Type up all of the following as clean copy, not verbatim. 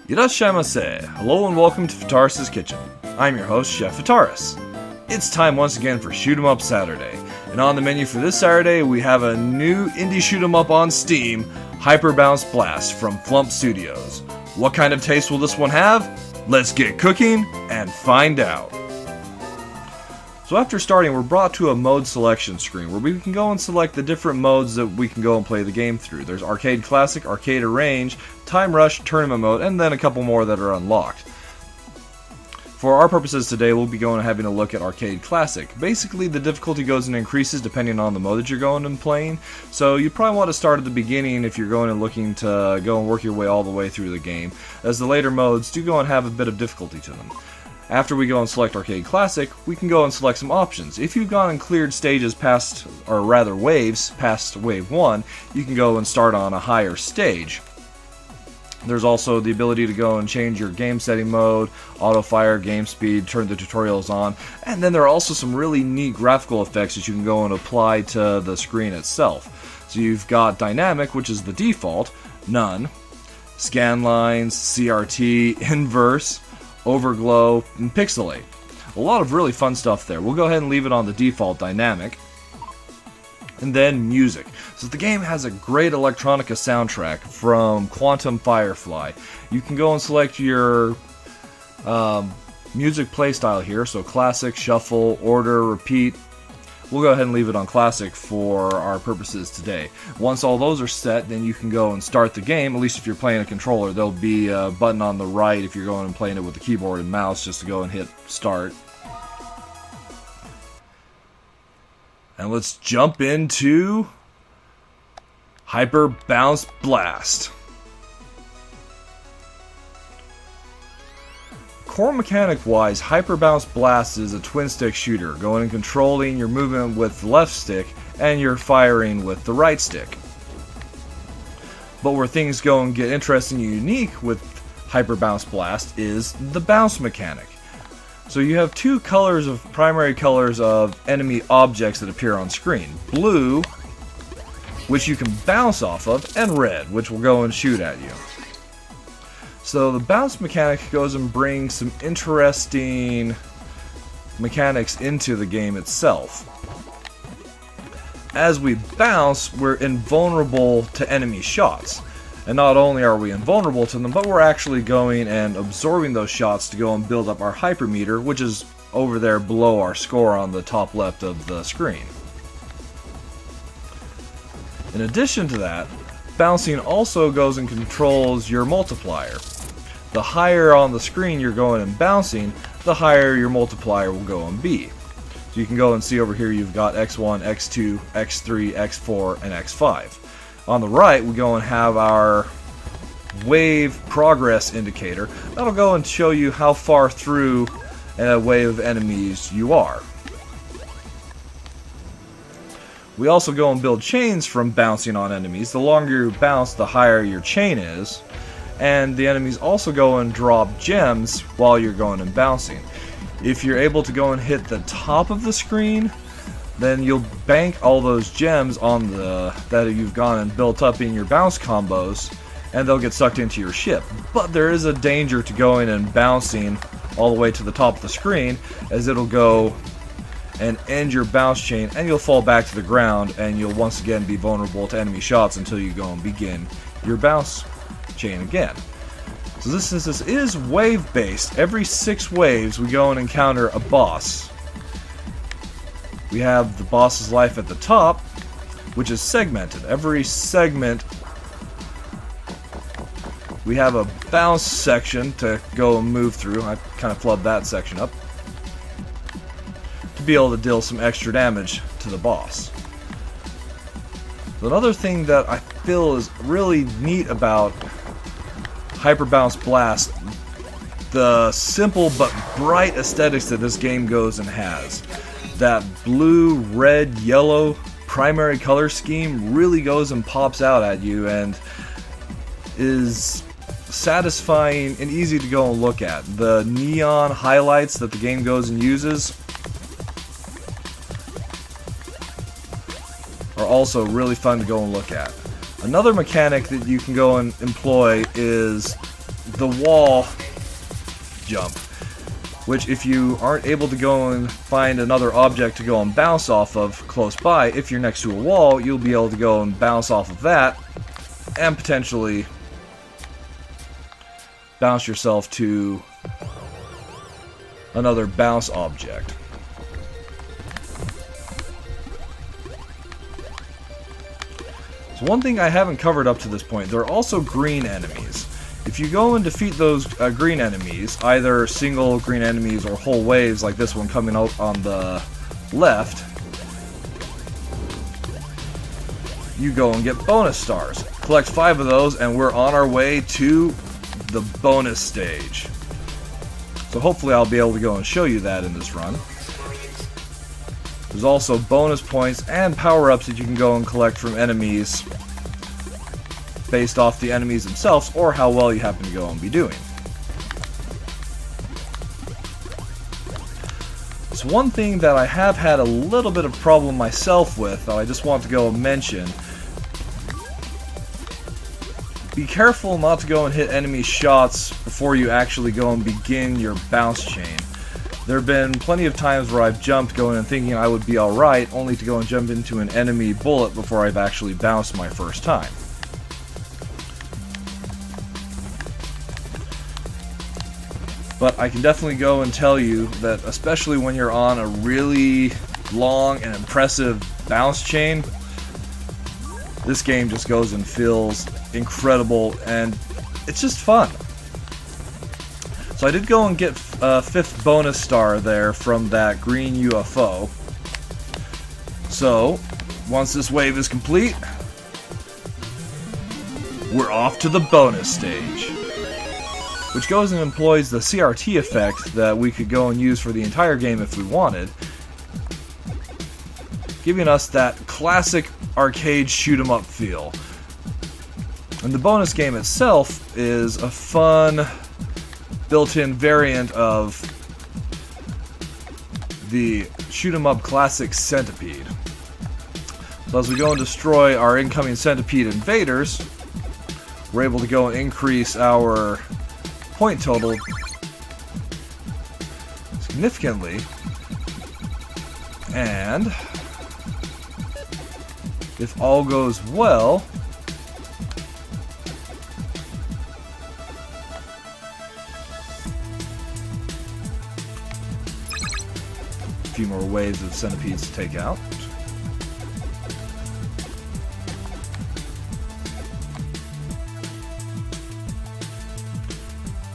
Irashaimase. Hello and welcome to Fitaurus Kitchen. I'm your host, Chef Fitaurus. It's time once again for Shoot 'em Up Saturday. And on the menu for this Saturday, we have a new indie shoot 'em up on Steam, Hyper Bounce Blast from Flump Studios. What kind of taste will this one have? Let's get cooking and find out. So after starting, we're brought to a mode selection screen where we can go and select the different modes that we can go and play the game through. There's Arcade Classic, Arcade Arrange, Time Rush, Tournament Mode, and then a couple more that are unlocked. For our purposes today, we'll be going and having a look at Arcade Classic. Basically, the difficulty goes and increases depending on the mode that you're going and playing, so you probably want to start at the beginning if you're going and looking to go and work your way all the way through the game, as the later modes do go and have a bit of difficulty to them. After we go and select Arcade Classic, we can go and select some options. If you've gone and cleared stages past, or rather waves, past wave 1, you can go and start on a higher stage. There's also the ability to go and change your game setting mode, auto fire, game speed, turn the tutorials on, and then there are also some really neat graphical effects that you can go and apply to the screen itself. So you've got Dynamic, which is the default, None, Scan Lines, CRT, Inverse, Overglow, and Pixelate. A lot of really fun stuff there. We'll go ahead and leave it on the default Dynamic. And then Music. So the game has a great electronica soundtrack from Quantum Firefly. You can go and select your music playstyle here, so Classic, Shuffle, Order, Repeat. We'll go ahead and leave it on Classic for our purposes today. Once all those are set, then you can go and start the game. At least if you're playing a controller, there'll be a button on the right if you're going and playing it with the keyboard and mouse just to go and hit start. And let's jump into Hyper Bounce Blast. Core mechanic wise, Hyper Bounce Blast is a twin stick shooter, going and controlling your movement with the left stick and your firing with the right stick. But where things go and get interesting and unique with Hyper Bounce Blast is the bounce mechanic. So you have two primary colors of enemy objects that appear on screen. Blue, which you can bounce off of, and red, which will go and shoot at you. So the bounce mechanic goes and brings some interesting mechanics into the game itself. As we bounce, we're invulnerable to enemy shots. And not only are we invulnerable to them, but we're actually going and absorbing those shots to go and build up our hypermeter, which is over there below our score on the top left of the screen. In addition to that, bouncing also goes and controls your multiplier. The higher on the screen you're going and bouncing, the higher your multiplier will go and be. So you can go and see over here you've got X1, X2, X3, X4, and X5. On the right, we go and have our wave progress indicator. That'll go and show you how far through a wave of enemies you are. We also go and build chains from bouncing on enemies. The longer you bounce, the higher your chain is. And the enemies also go and drop gems while you're going and bouncing. If you're able to go and hit the top of the screen, then you'll bank all those gems on that you've gone and built up in your bounce combos, and they'll get sucked into your ship. But there is a danger to going and bouncing all the way to the top of the screen, as it'll go and end your bounce chain, and you'll fall back to the ground, and you'll once again be vulnerable to enemy shots until you go and begin your bounce chain again. So this is wave based. Every 6 waves we go and encounter a boss. We have the boss's life at the top, which is segmented. Every segment we have a bounce section to go and move through. I kind of flubbed that section up to be able to deal some extra damage to the boss. Another thing that I feel is really neat about Hyper Bounce Blast, the simple but bright aesthetics that this game goes and has. That blue, red, yellow primary color scheme really goes and pops out at you and is satisfying and easy to go and look at. The neon highlights that the game goes and uses are also really fun to go and look at. Another mechanic that you can go and employ is the wall jump, which if you aren't able to go and find another object to go and bounce off of close by, if you're next to a wall, you'll be able to go and bounce off of that and potentially bounce yourself to another bounce object. So one thing I haven't covered up to this point, there are also green enemies. If you go and defeat those green enemies, either single green enemies or whole waves like this one coming out on the left, you go and get bonus stars. Collect 5 of those and we're on our way to the bonus stage. So hopefully I'll be able to go and show you that in this run. There's also bonus points and power-ups that you can go and collect from enemies based off the enemies themselves or how well you happen to go and be doing. So one thing that I have had a little bit of problem myself with that I just want to go and mention, be careful not to go and hit enemy shots before you actually go and begin your bounce chain. There have been plenty of times where I've jumped going and thinking I would be alright, only to go and jump into an enemy bullet before I've actually bounced my first time. But I can definitely go and tell you that especially when you're on a really long and impressive bounce chain, this game just goes and feels incredible and it's just fun. So I did go and get a 5th bonus star there from that green UFO. So, once this wave is complete, we're off to the bonus stage, which goes and employs the CRT effect that we could go and use for the entire game if we wanted, giving us that classic arcade shoot-'em-up feel. And the bonus game itself is a fun built-in variant of the shoot-'em-up classic Centipede. So as we go and destroy our incoming Centipede invaders, we're able to go and increase our point total significantly, and if all goes well, a few more waves of centipedes to take out.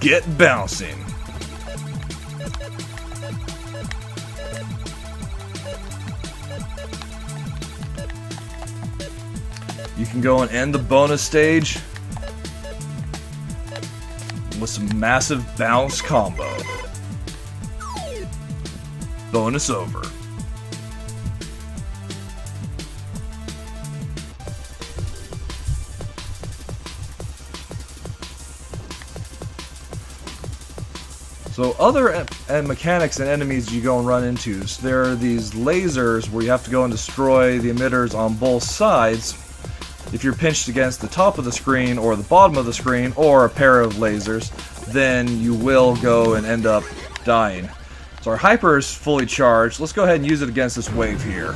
Get bouncing. You can go and end the bonus stage with some massive bounce combo. Bonus over. So other mechanics and enemies you go and run into, so there are these lasers where you have to go and destroy the emitters on both sides. If you're pinched against the top of the screen or the bottom of the screen or a pair of lasers, then you will go and end up dying. So our hyper is fully charged. Let's go ahead and use it against this wave here.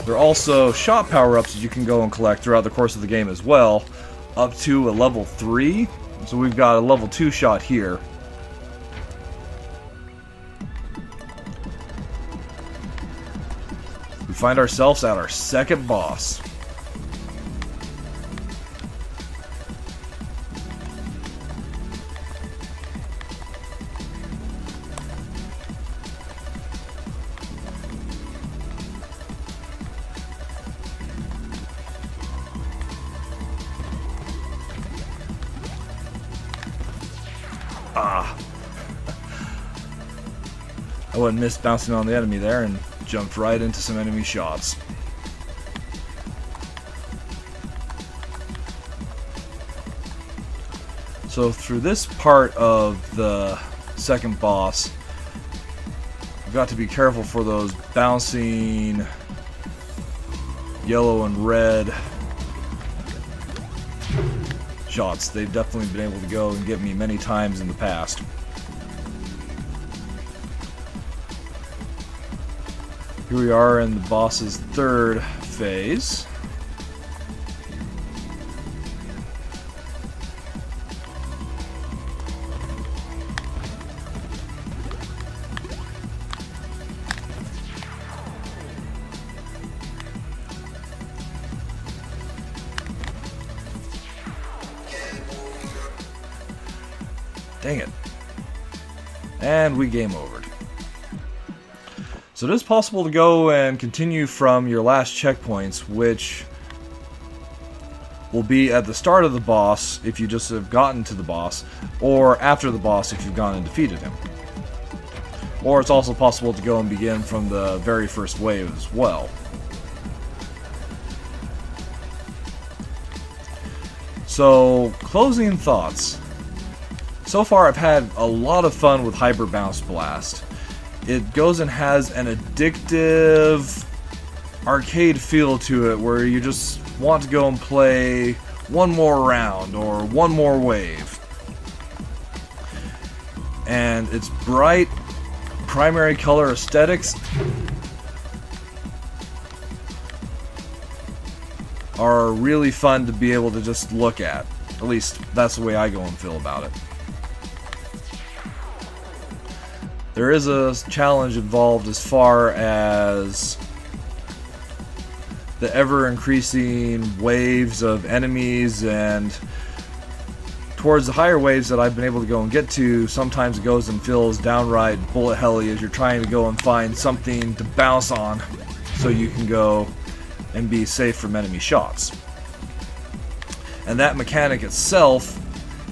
There are also shot power-ups that you can go and collect throughout the course of the game as well, up to a level 3. So we've got a level 2 shot here. We find ourselves at our second boss. I wouldn't miss bouncing on the enemy there and jumped right into some enemy shots. So through this part of the second boss, we've got to be careful for those bouncing yellow and red shots. They've definitely been able to go and get me many times in the past. Here we are in the boss's third phase. Dang it. And we game overed. So it is possible to go and continue from your last checkpoints, which will be at the start of the boss if you just have gotten to the boss, or after the boss if you've gone and defeated him. Or it's also possible to go and begin from the very first wave as well. So, closing thoughts. So far I've had a lot of fun with Hyper Bounce Blast. It goes and has an addictive arcade feel to it where you just want to go and play one more round or one more wave. And its bright primary color aesthetics are really fun to be able to just look at. At least that's the way I go and feel about it. There is a challenge involved as far as the ever-increasing waves of enemies, and towards the higher waves that I've been able to go and get to, sometimes it goes and feels downright bullet helly as you're trying to go and find something to bounce on so you can go and be safe from enemy shots. And that mechanic itself,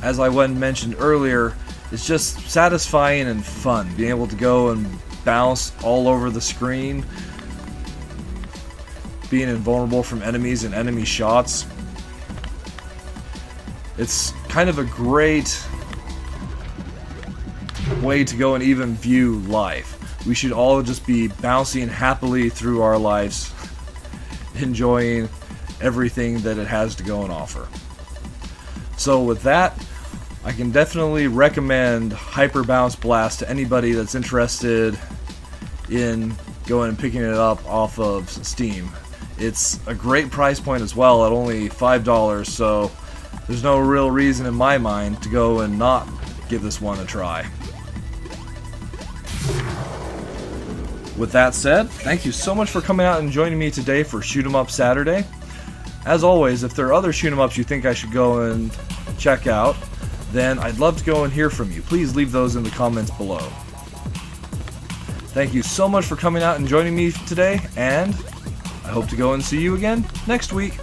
as I mentioned earlier, it's just satisfying and fun, being able to go and bounce all over the screen, being invulnerable from enemies and enemy shots. It's kind of a great way to go and even view life. We should all just be bouncing happily through our lives, enjoying everything that it has to go and offer. So with that, I can definitely recommend Hyper Bounce Blast to anybody that's interested in going and picking it up off of Steam. It's a great price point as well at only $5, so there's no real reason in my mind to go and not give this one a try. With that said, thank you so much for coming out and joining me today for Shoot 'em Up Saturday. As always, if there are other shoot 'em ups you think I should go and check out, then I'd love to go and hear from you. Please leave those in the comments below. Thank you so much for coming out and joining me today, and I hope to go and see you again next week.